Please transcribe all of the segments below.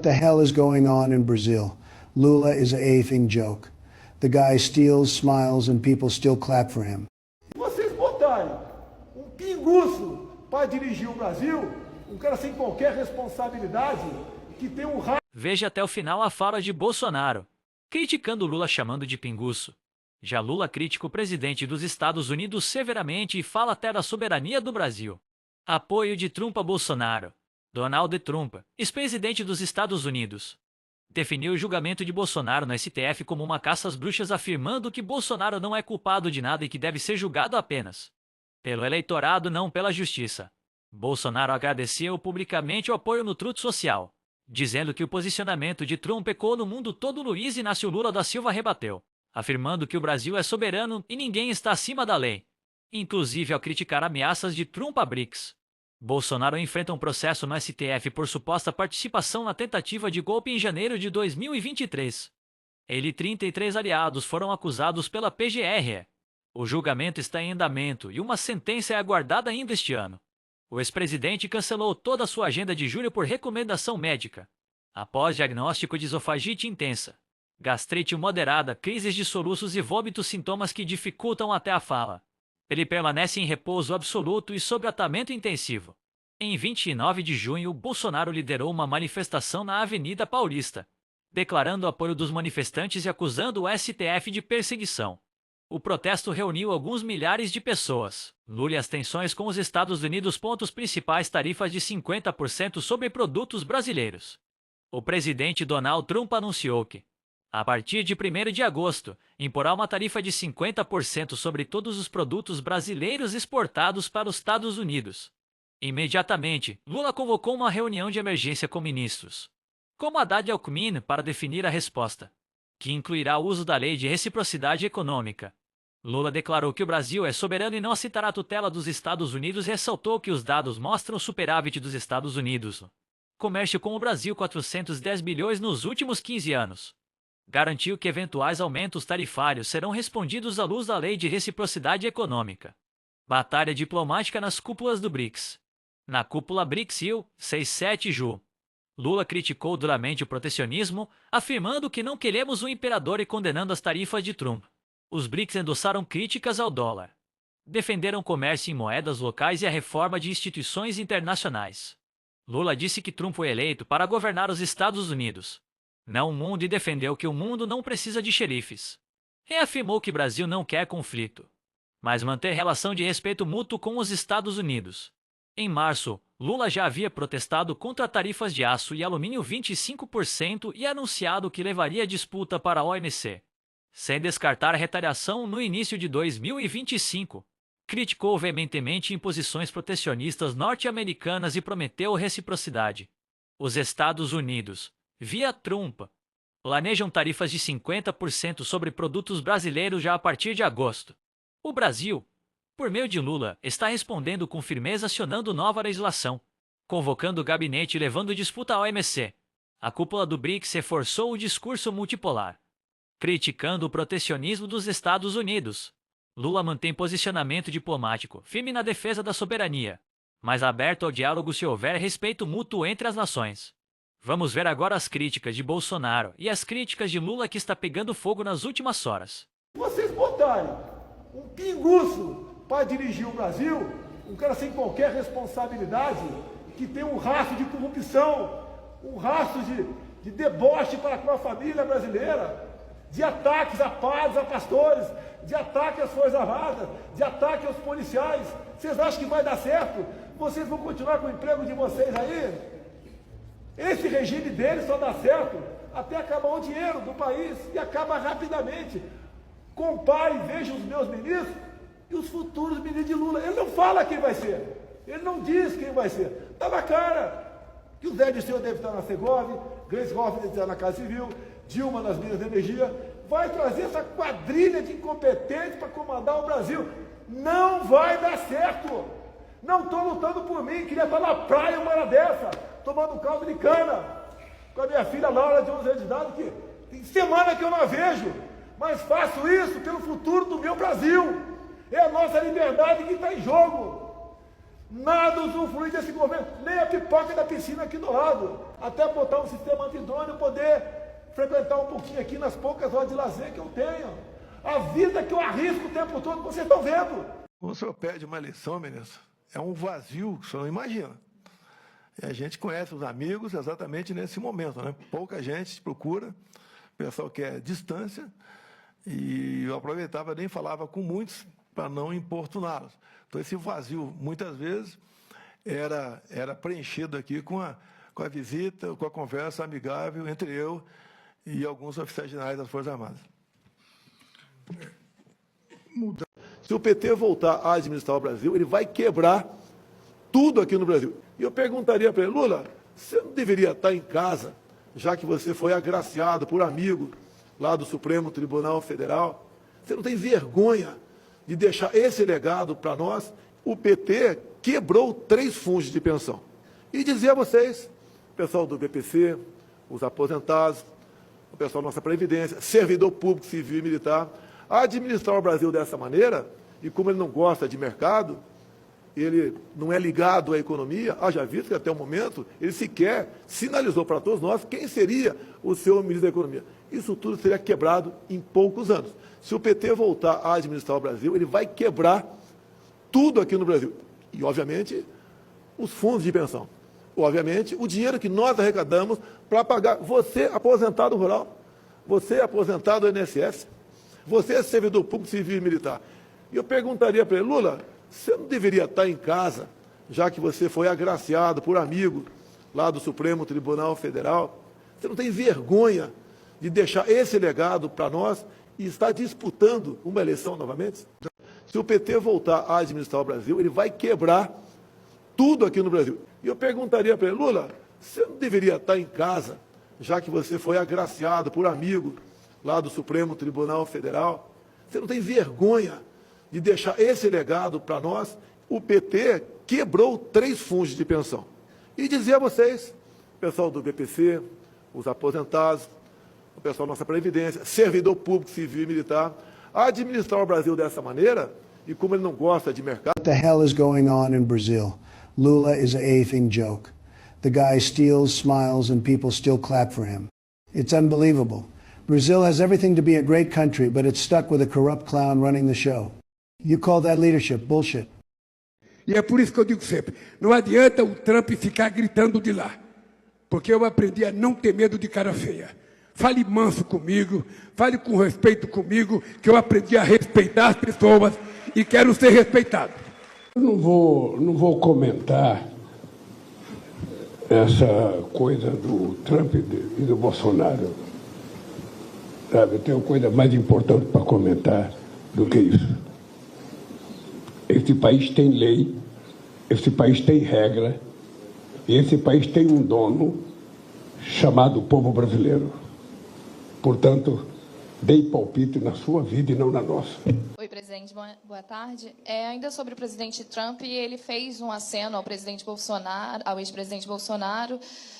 the hell is going on in Brazil? Lula is a effing joke. The guy steals, smiles, and people still clap for him. Vocês botarem um pinguço para dirigir o Brasil, um cara sem qualquer responsabilidade, que tem um raio... Veja até o final a fala de Bolsonaro, criticando Lula chamando de pinguço. Já Lula critica o presidente dos Estados Unidos severamente e fala até da soberania do Brasil. Apoio de Trump a Bolsonaro. Donald Trump, ex-presidente dos Estados Unidos, definiu o julgamento de Bolsonaro no STF como uma caça às bruxas, afirmando que Bolsonaro não é culpado de nada e que deve ser julgado apenas pelo eleitorado, não pela justiça. Bolsonaro agradeceu publicamente o apoio no Truth Social, dizendo que o posicionamento de Trump ecoou no mundo todo. Luiz Inácio Lula da Silva rebateu, afirmando que o Brasil é soberano e ninguém está acima da lei, inclusive ao criticar ameaças de Trump a BRICS. Bolsonaro enfrenta um processo no STF por suposta participação na tentativa de golpe em janeiro de 2023. Ele e 33 aliados foram acusados pela PGR. O julgamento está em andamento e uma sentença é aguardada ainda este ano. O ex-presidente cancelou toda a sua agenda de julho por recomendação médica, após diagnóstico de esofagite intensa, gastrite moderada, crises de soluços e vômitos, sintomas que dificultam até a fala. Ele permanece em repouso absoluto e sob tratamento intensivo. Em 29 de junho, Bolsonaro liderou uma manifestação na Avenida Paulista, declarando apoio dos manifestantes e acusando o STF de perseguição. O protesto reuniu alguns milhares de pessoas. Lula e as tensões com os Estados Unidos. Pontos principais: tarifas de 50% sobre produtos brasileiros. O presidente Donald Trump anunciou que, a partir de 1º de agosto, imporá uma tarifa de 50% sobre todos os produtos brasileiros exportados para os Estados Unidos. Imediatamente, Lula convocou uma reunião de emergência com ministros, como Haddad e Alckmin, para definir a resposta, que incluirá o uso da lei de reciprocidade econômica. Lula declarou que o Brasil é soberano e não aceitará a tutela dos Estados Unidos e ressaltou que os dados mostram o superávit dos Estados Unidos. Comércio com o Brasil, 410 bilhões nos últimos 15 anos. Garantiu que eventuais aumentos tarifários serão respondidos à luz da lei de reciprocidade econômica. Batalha diplomática nas cúpulas do BRICS. Na cúpula BRICS-EU, 6-7 Ju. Lula criticou duramente o protecionismo, afirmando que não queremos um imperador e condenando as tarifas de Trump. Os BRICS endossaram críticas ao dólar. Defenderam comércio em moedas locais e a reforma de instituições internacionais. Lula disse que Trump foi eleito para governar os Estados Unidos, não o mundo, e defendeu que o mundo não precisa de xerifes. Reafirmou que o Brasil não quer conflito, mas manter relação de respeito mútuo com os Estados Unidos. Em março, Lula já havia protestado contra tarifas de aço e alumínio 25% e anunciado que levaria a disputa para a OMC, sem descartar a retaliação no início de 2025. Criticou veementemente imposições protecionistas norte-americanas e prometeu reciprocidade. Os Estados Unidos, via Trump, planejam tarifas de 50% sobre produtos brasileiros já a partir de agosto. O Brasil, por meio de Lula, está respondendo com firmeza, acionando nova legislação, convocando o gabinete e levando disputa à OMC. A cúpula do BRICS reforçou o discurso multipolar, criticando o protecionismo dos Estados Unidos. Lula mantém posicionamento diplomático firme na defesa da soberania, mas aberto ao diálogo se houver respeito mútuo entre as nações. Vamos ver agora as críticas de Bolsonaro e as críticas de Lula, que está pegando fogo nas últimas horas. Vocês botarem um pinguço para dirigir o Brasil, um cara sem qualquer responsabilidade, que tem um rastro de corrupção, um rastro de deboche para com a família brasileira, de ataques a padres, a pastores, de ataque às Forças Armadas, de ataque aos policiais. Vocês acham que vai dar certo? Vocês vão continuar com o emprego de vocês aí? Esse regime deles só dá certo até acabar o dinheiro do país, e acaba rapidamente. Compare, veja os meus ministros e os futuros ministros de Lula. Ele não fala quem vai ser, ele não diz quem vai ser. Está na cara que o Zé Dirceu deve estar na Segov, Gleisi Hoffmann deve estar na Casa Civil, Dilma nas Minas de Energia. Vai trazer essa quadrilha de incompetentes para comandar o Brasil. Não vai dar certo. Não estou lutando por mim, queria estar na praia uma hora dessa, tomando caldo de cana, com a minha filha Laura, de 11 anos de idade, que tem semana que eu não a vejo, mas faço isso pelo futuro do meu Brasil. É a nossa liberdade que está em jogo. Nada usufrui desse governo, nem a pipoca da piscina aqui do lado. Até botar um sistema antidrônio e poder frequentar um pouquinho aqui nas poucas horas de lazer que eu tenho. A vida que eu arrisco o tempo todo, vocês estão vendo. Quando o senhor pede uma eleição, ministro, é um vazio que o senhor não imagina. E a gente conhece os amigos exatamente nesse momento, né? Pouca gente procura, o pessoal quer distância, e eu aproveitava, nem falava com muitos para não importuná-los. Então, esse vazio, muitas vezes, era preenchido aqui com a visita, com a conversa amigável entre eu e alguns oficiais generais das Forças Armadas. Se o PT voltar a administrar o Brasil, ele vai quebrar tudo aqui no Brasil. E eu perguntaria para ele, Lula, você não deveria estar em casa, já que você foi agraciado por amigo lá do Supremo Tribunal Federal? Você não tem vergonha de deixar esse legado para nós? O PT quebrou 3 fundos de pensão. E dizer a vocês, pessoal do BPC, os aposentados, o pessoal da nossa Previdência, servidor público, civil e militar, administrar o Brasil dessa maneira, e como ele não gosta de mercado, ele não é ligado à economia, haja visto que até o momento ele sequer sinalizou para todos nós quem seria o seu ministro da Economia. Isso tudo seria quebrado em poucos anos. Se o PT voltar a administrar o Brasil, ele vai quebrar tudo aqui no Brasil. E, obviamente, os fundos de pensão. Obviamente, o dinheiro que nós arrecadamos para pagar você, aposentado rural, você, aposentado do INSS, você, servidor público, civil e militar. E eu perguntaria para ele, Lula, você não deveria estar em casa, já que você foi agraciado por amigo lá do Supremo Tribunal Federal? Você não tem vergonha de deixar esse legado para nós e estar disputando uma eleição novamente? Se o PT voltar a administrar o Brasil, ele vai quebrar tudo aqui no Brasil. E eu perguntaria para ele, Lula, você não deveria estar em casa, já que você foi agraciado por amigo lá do Supremo Tribunal Federal? Você não tem vergonha de deixar esse legado para nós? O PT quebrou 3 fundos de pensão. E dizer a vocês, pessoal do BPC, os aposentados, o pessoal da nossa Previdência, servidor público, civil e militar, administrar o Brasil dessa maneira, e como ele não gosta de mercado... What the hell is going on in Brazil? Lula is a effing joke. The guy steals, smiles, and people still clap for him. It's unbelievable. Brazil has everything to be a great country, but it's stuck with a corrupt clown running the show. You call that leadership bullshit. E é por isso que eu digo sempre, não adianta o Trump ficar gritando de lá, porque eu aprendi a não ter medo de cara feia. Fale manso comigo, fale com respeito comigo, que eu aprendi a respeitar as pessoas e quero ser respeitado. Eu não vou comentar essa coisa do Trump e do Bolsonaro. Sabe, eu tenho coisa mais importante para comentar do que isso. Esse país tem lei, esse país tem regra, e esse país tem um dono chamado povo brasileiro. Portanto, dei palpite na sua vida e não na nossa. Oi, presidente, boa tarde. Ainda sobre o presidente Trump, ele fez um aceno ao presidente Bolsonaro, ao ex-presidente Bolsonaro,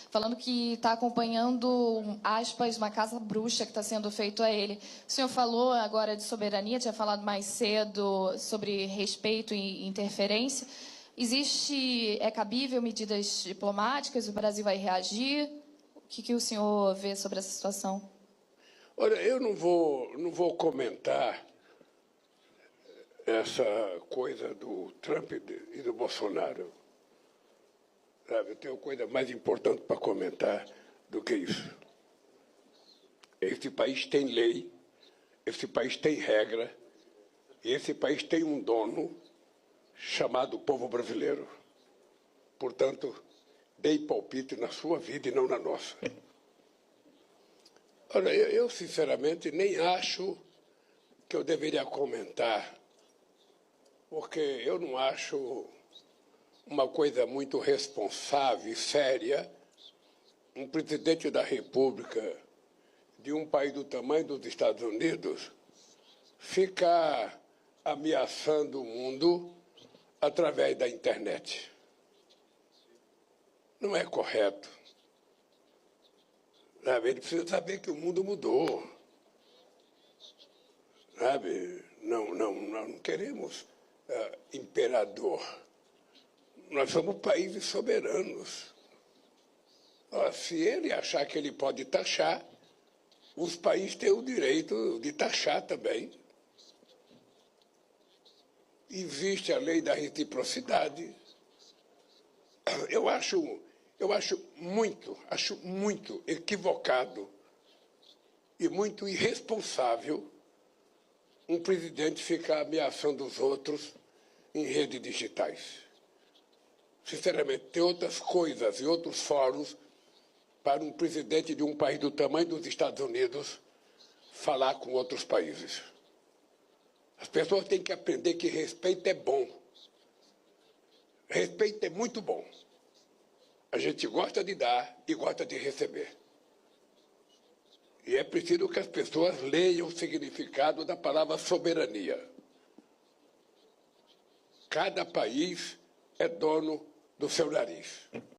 falando que está acompanhando, aspas, uma caça bruxa que está sendo feito a ele. O senhor falou agora de soberania, tinha falado mais cedo sobre respeito e interferência. É cabível medidas diplomáticas? O Brasil vai reagir? O que o senhor vê sobre essa situação? Olha, eu não vou comentar essa coisa do Trump e do Bolsonaro. Sabe, eu tenho coisa mais importante para comentar do que isso. Esse país tem lei, esse país tem regra, e esse país tem um dono chamado povo brasileiro. Portanto, dei palpite na sua vida e não na nossa. Olha, eu sinceramente nem acho que eu deveria comentar, porque eu não acho uma coisa muito responsável e séria um presidente da República de um país do tamanho dos Estados Unidos ficar ameaçando o mundo através da internet. Não é correto. Sabe? Ele precisa saber que o mundo mudou. Sabe? Não queremos imperador. Nós somos países soberanos. Se ele achar que ele pode taxar, os países têm o direito de taxar também. Existe a lei da reciprocidade. Eu acho muito equivocado e muito irresponsável um presidente ficar ameaçando os outros em redes digitais. Sinceramente, tem outras coisas e outros fóruns para um presidente de um país do tamanho dos Estados Unidos falar com outros países. As pessoas têm que aprender que respeito é bom. Respeito é muito bom. A gente gosta de dar e gosta de receber. E é preciso que as pessoas leiam o significado da palavra soberania. Cada país é dono do seu nariz.